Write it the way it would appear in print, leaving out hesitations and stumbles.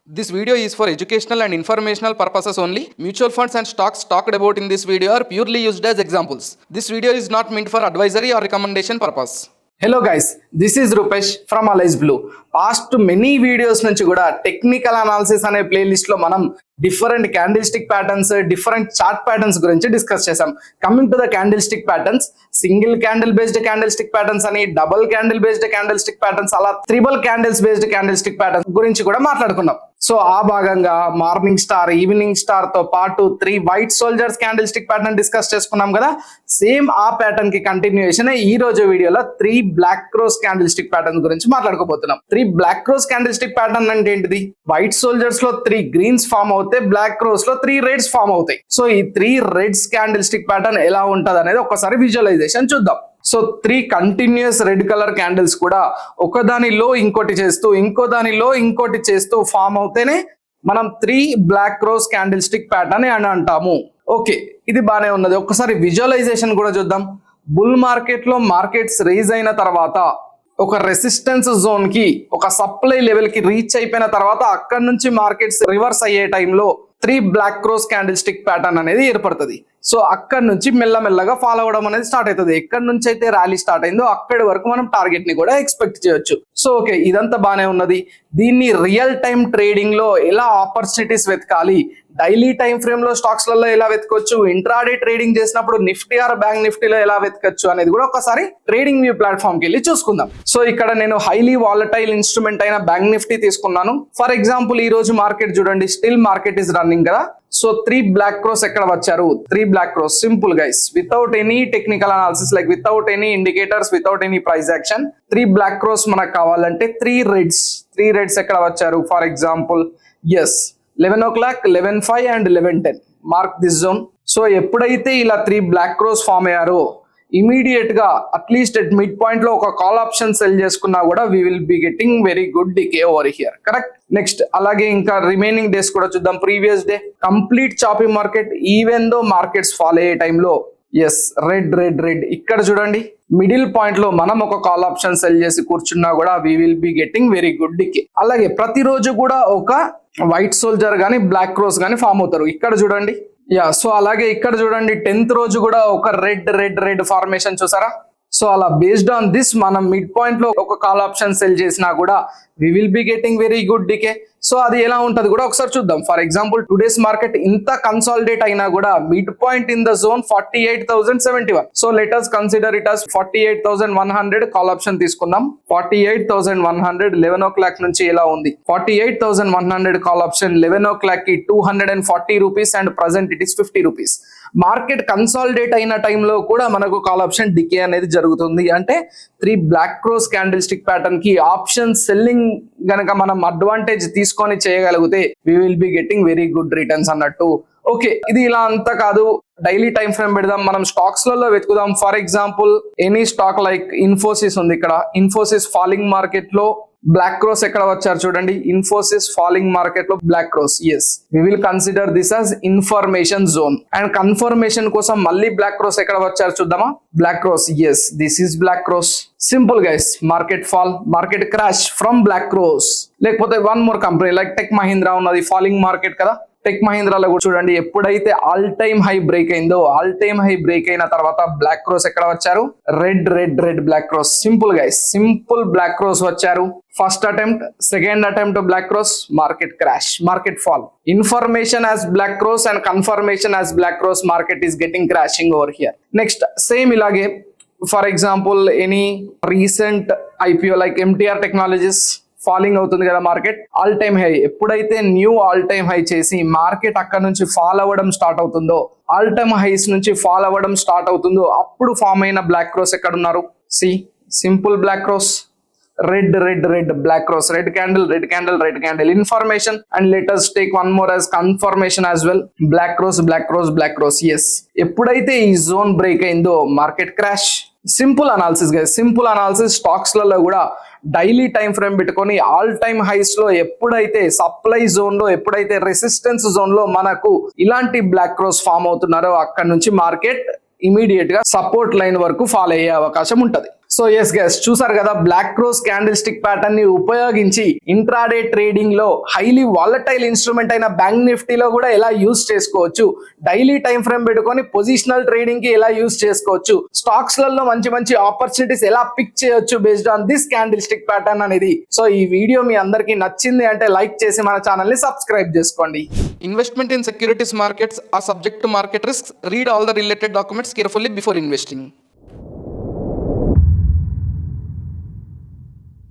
This video is for educational and informational purposes only. Mutual funds and stocks talked about in this video are purely used as examples. This video is not meant for advisory or recommendation purpose. Hello guys, this is Rupesh from Alice Blue. Past many videos నుంచి కూడా technical analysis అనే playlist లో మనం different candlestick patterns, different chart patterns గురించి discuss చేసాం. Coming to the candlestick patterns, single candle based candlestick patterns అని, double candle based candlestick patterns, అలా triple candles based candlestick patterns గురించి కూడా మాట్లాడుకున్నాం. So ఆ భాగంగా morning star, evening star తో పాటు 3 white soldiers candle stick pattern discuss చేసుకున్నాం కదా. సేమ్ ఆ ప్యాటర్న్ కి కంటిన్యూయేషన్ ఈ రోజు వీడియోలో 3 black crows candlestick pattern గురించి మాట్లాడుకోబోతున్నాం. 3 black crows candlestick pattern అంటే ఏంటిది? వైట్ సోల్జర్స్ లో 3 గ్రీన్స్ ఫామ్ అవుతాయి, బ్లాక్ క్రోస్ లో 3 రెడ్స్ ఫామ్ అవుతాయి. సో ఈ 3 రెడ్స్ క్యాండిల్ స్టిక్ ప్యాటర్న్ ఎలా ఉంటది అనేది ఒకసారి విజువలైజేషన్ చూద్దాం. So 3 continuous red colour candles కూడా ఒకదానిలో ఇంకోటి చేస్తూ, ఇంకో దానిలో ఇంకోటి చేస్తూ ఫామ్ అవుతేనే మనం 3 black crows candlestick pattern అని అంటాము. ఓకే, ఇది బానే ఉన్నది. ఒకసారి విజువలైజేషన్ కూడా చూద్దాం. బుల్ మార్కెట్ లో మార్కెట్స్ రైజ్ అయిన తర్వాత ఒక రెసిస్టెన్స్ జోన్ కి, ఒక సప్లై లెవెల్ కి రీచ్ అయిపోయిన తర్వాత అక్కడ నుంచి మార్కెట్స్ రివర్స్ అయ్యే టైంలో 3 black crows candlestick pattern అనేది ఏర్పడుతుంది. సో అక్కడ నుంచి మెల్లమెల్లగా ఫాలో అవడం అనేది స్టార్ట్ అవుతుంది. ఎక్కడి నుంచి అయితే ర్యాలీ స్టార్ట్ అయిందో అక్కడి వరకు మనం టార్గెట్ ని కూడా ఎక్స్పెక్ట్ చేయొచ్చు. సో ఓకే, ఇదంతా బానే ఉన్నది. దీన్ని రియల్ టైం ట్రేడింగ్ లో ఎలా ఆపర్చునిటీస్ వెతకాలి, డైలీ టైం ఫ్రేమ్ లో స్టాక్స్ లలో ఎలా వెతకొచ్చు, ఇంట్రాడే ట్రేడింగ్ చేసినప్పుడు నిఫ్టీ ఆర్ బ్యాంక్ నిఫ్టీలో ఎలా వెతకచ్చు అనేది కూడా ఒకసారి ట్రేడింగ్ వ్యూ ప్లాట్ఫామ్ కి వెళ్ళి చూసుకుందాం. సో ఇక్కడ నేను హైలీ వాలటైల్ ఇన్స్ట్రుమెంట్ అయిన బ్యాంక్ నిఫ్టీ తీసుకున్నాను. ఫర్ ఎగ్జాంపుల్ ఈ రోజు మార్కెట్ చూడండి, స్టిల్ మార్కెట్ ఇస్ రన్నింగ్ కదా. సో 3 బ్లాక్ క్రోస్ ఎక్కడ వచ్చారు? 3 black crows, simple guys, without any technical analysis, like without any indicators, without any price action. 3 black crows మనకు కావాలంటే 3 రెడ్స్ ఎక్కడ వచ్చారు? For example yes 11 o'clock, 11:05 and 11:10. Mark this zone. So ఎప్పుడైతే ఇలా 3 black crores form అయ్యారో immediate గా at least at mid point లో ఒక కాల్ ఆప్షన్ సెల్ చేసుకున్నా కూడా we will be getting very good decay over here. Correct. Next అలాగే ఇంకా రిమైనింగ్ డేస్ కూడా చూద్దాం. Previous day complete choppy market, even though markets fall అయ్యే టైంలో ఎస్ రెడ్ ఇక్కడ చూడండి మిడిల్ పాయింట్ లో మనం ఒక కాల్ ఆప్షన్ సెల్ చేసి కూర్చున్నా కూడా we will be getting very good decay. అలాగే ప్రతిరోజు కూడా ఒక వైట్ సోల్జర్ గానీ బ్లాక్ క్రోస్ గానీ ఫామ్ అవుతారు. ఇక్కడ చూడండి, యా. సో అలాగే ఇక్కడ చూడండి 10th రోజు కూడా ఒక రెడ్ ఫార్మేషన్ చూసారా? సో అలా బేస్డ్ ఆన్ దిస్ మనం మిడ్ పాయింట్ లో ఒక కాల్ ఆప్షన్ సెల్ చేసినా కూడా we will be getting very good decay. So అది ఎలా ఉంటది కూడా ఒకసారి చూద్దాం. ఫర్ ఎగ్జాంపుల్ టుడేస్ మార్కెట్ ఇంత కన్సాలిడేట్ అయినా కూడా mid point in the zone 48,071. So let us consider it as 48,100 call option తీసుకుందాం. 48,100 11 o'clock నుంచి ఎలా ఉంది? 48,100 కాల్ ఆప్షన్ 11 o'clock కి 240 rupees and present it is 50 rupees. Market consolidate అయిన టైంలో కూడా మనకు కాల్ ఆప్షన్ డికే అనేది జరుగుతుంది. అంటే 3 black crows candlestick pattern కి ఆప్షన్ సెల్లింగ్ గనక మనం అడ్వాంటేజ్ తీసుకొని చేయగలిగితే we will be getting very good returns అన్నట్టు. ఓకే, ఇది ఇలా అంతా కాదు, డైలీ టైం ఫ్రేమ్ పెడదాం, మనం స్టాక్స్ లలో వెతుకుదాం. For example any stock like Infosys ఉంది. ఇక్కడ ఇన్ఫోసిస్ ఫాలింగ్ మార్కెట్ లో బ్లాక్ క్రోస్ ఎక్కడ వచ్చారు చూడండి. ఇన్ఫోసిస్ ఫాలింగ్ మార్కెట్ లో black crows. Yes, we will consider this as information zone. And confirmation కోసం మళ్ళీ బ్లాక్ క్రోస్ ఎక్కడ వచ్చారు చూద్దామా? Black crows. Yes, this is black crows. Simple guys, market fall, market crash from black crows. లేకపోతే one more company like Tech Mahindra ఉన్నది, falling market కదా. టెక్ మహీంద్రాలో కూడా చూడండి, ఎప్పుడైతే ఆల్ టైమ్ హై బ్రేక్ అయిందో, ఆల్ టైమ్ హై బ్రేక్ అయిన తర్వాత బ్లాక్ క్రోస్ ఎక్కడ వచ్చారు? Red black crows. Simple guys, simple black crows వచ్చారు. First attempt, second attempt black crows, market crash, market fall. Information as black crows and confirmation as black crows, market is getting crashing over here. Next same ఇలాగే for example any recent IPO like MTR technologies falling అవుతుంది కదా market. All time high, ఎప్పుడైతే new all time high చేసి market అక్కడ నుంచి fall అవ్వడం start అవుతుందో, all time highs నుంచి ఫాల్ అవ్వడం స్టార్ట్ అవుతుందో అప్పుడు ఫామ్ అయిన బ్లాక్ క్రోస్ ఎక్కడ ఉన్నారు? See simple black crows, red black crows, red candle information. And let us take one more as confirmation as well. Black crows. Yes, ఎప్పుడైతే ఈ zone break అయిందో market crash. Simple analysis guys, simple analysis. Stocks లలో కూడా daily time frame పెట్టుకొని all time highs లో ఎప్పుడైతే supply zone లో, ఎప్పుడైతే రెసిస్టెన్స్ జోన్ లో మనకు ఇలాంటి బ్లాక్ క్రోస్ ఫామ్ అవుతున్నారో అక్కడ నుంచి మార్కెట్ ఇమీడియట్ గా సపోర్ట్ లైన్ వరకు ఫాలో అయ్యే అవకాశం ఉంటది. సో ఎస్ గైస్, చూసారు కదా black crows candlestick pattern ని ఉపయోగించి ఇంట్రాడే ట్రేడింగ్ లో హైలీ వాలటైల్ ఇన్స్ట్రుమెంట్ అయిన బ్యాంక్ నిఫ్టీలో కూడా ఎలా యూజ్ చేసుకోవచ్చు, డైలీ టైం ఫ్రేమ్ పెట్టుకొని పొజిషనల్ ట్రేడింగ్ కి ఎలా యూజ్ చేసుకోవచ్చు, స్టాక్స్ లలో మంచి మంచి ఆపర్చునిటీస్ ఎలా పిక్ చేయొచ్చు based on this candle stick pattern అనేది. సో ఈ వీడియో మీ అందరికి నచ్చింది అంటే లైక్ చేసి మన ఛానల్ ని సబ్స్క్రైబ్ చేసుకోండి. Investment in securities markets are subject to market risks. Read all the related documents carefully before investing.